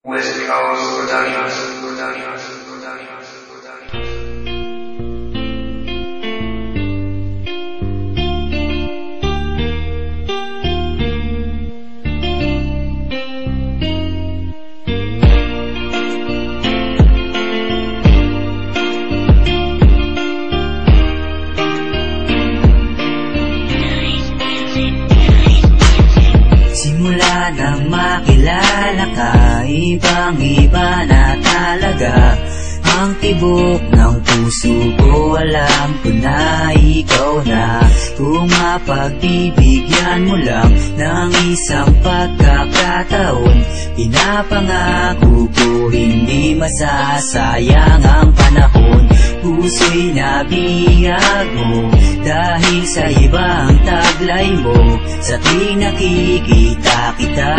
West Coast Productions. Simula nang makilala ka, ibang-iba na talaga ang tibok ng puso ko. Alam ko na ikaw na, kung mapagbibigyan mo lang ng isang pagkakataon. Pinapangako ko hindi masasayang ang panahon. Puso'y nabiyag mo dahil sa ibang taglay mo. Sa tuwing nakikita kita,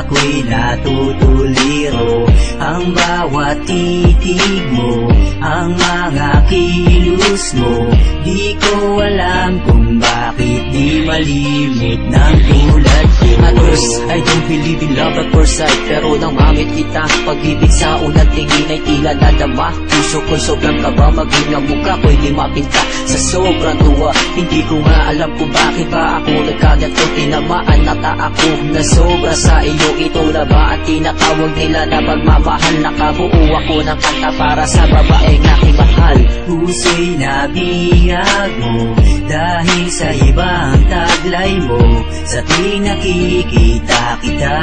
ako'y natutuliro. Ang bawat titig mo, ang mga kilos mo, di ko alam kung bakit di malimit ng tulad ko. At first, I don't believe in love at first sight, pero nang mamit kita, pag-ibig sa unang tingin ay tila nadama. Puso ko'y sobrang kaba, maging ang mukha ko'y di mapinta sa sobrang tuwa. Hindi ko nga alam kung bakit ba ako nagkaganto. Tinamaan nata ako na sobra sa iyo. Ito na ba ang tinatawag nila na pagmamahal? Nakabuo ako ng kanta para sa babaeng aking mahal. Puso'y nabiyag mo dahil sa ibang taglay mo. Sa tuwing nakikita kita,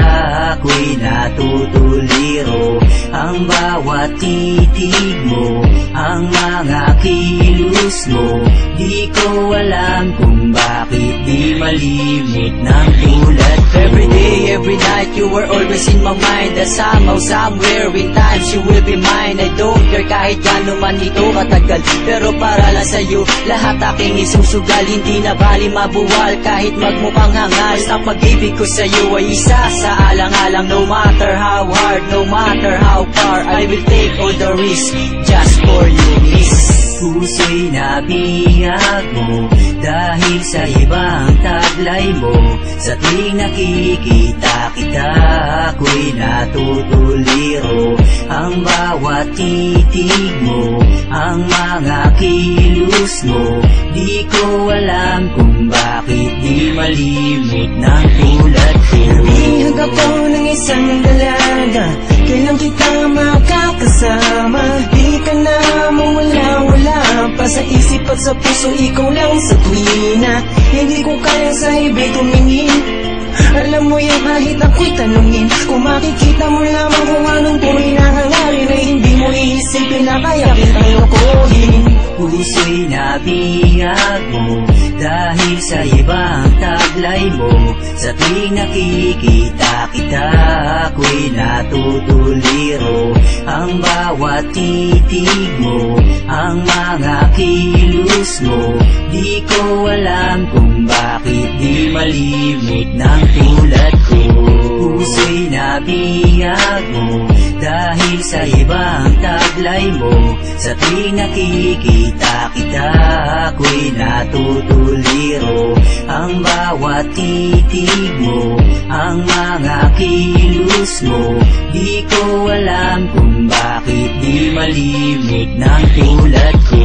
ako'y natutuliro. Ang bawat titig mo, ang mga kilos mo, di ko alam kung bakit di malimit ng tulad ko. Every day, every night, you were always in my mind. That somehow, somewhere, in times, you will be mine. I don't care kahit gano'n man ito katagal, pero para lang sa'yo, lahat aking isusugal. Hindi na bali mabuwal kahit magmukhang hangal. Sa pag-ibig ko sa'yo ay isa sa alang-alang. No matter how hard, no matter how far, I will take all the risk just for you, miss. Puso'y nabiyag mo dahil sa ibang taglay mo. Sa tuwing nakikita kita, ako'y natutuliro. Ang bawat titig mo, ang mga kilos mo, di ko alam kung bakit di malimit ng tulad ko. Bihag ako ng isang dalaga, kailan kita makakasama. Di ka na mawala-wala pa sa isip at sa puso, ikaw lang sa tuwina. Hindi ko kaya sa iba tumingin. Alam mo yan kahit ako'y tanungin, kung makikita mo lamang kung anong tunay na hangarin, ay hindi mo iisipin na kaya kitang lokohin. Puso'y nabiyag mo dahil sa ibang taglay mo. Sa tuwing nakikita kita, ako'y natutuliro. Ang bawat titig mo, ang mga kilos mo, di ko alam kung bakit di malimit ng tulad ko. Puso'y nabiyag mo dahil sa ibang taglay mo. Sa tuwing nakikita kita, ako'y natutuliro. Ang bawat titig mo, ang mga kilos mo, di ko alam kung bakit di malimit ng tulad ko.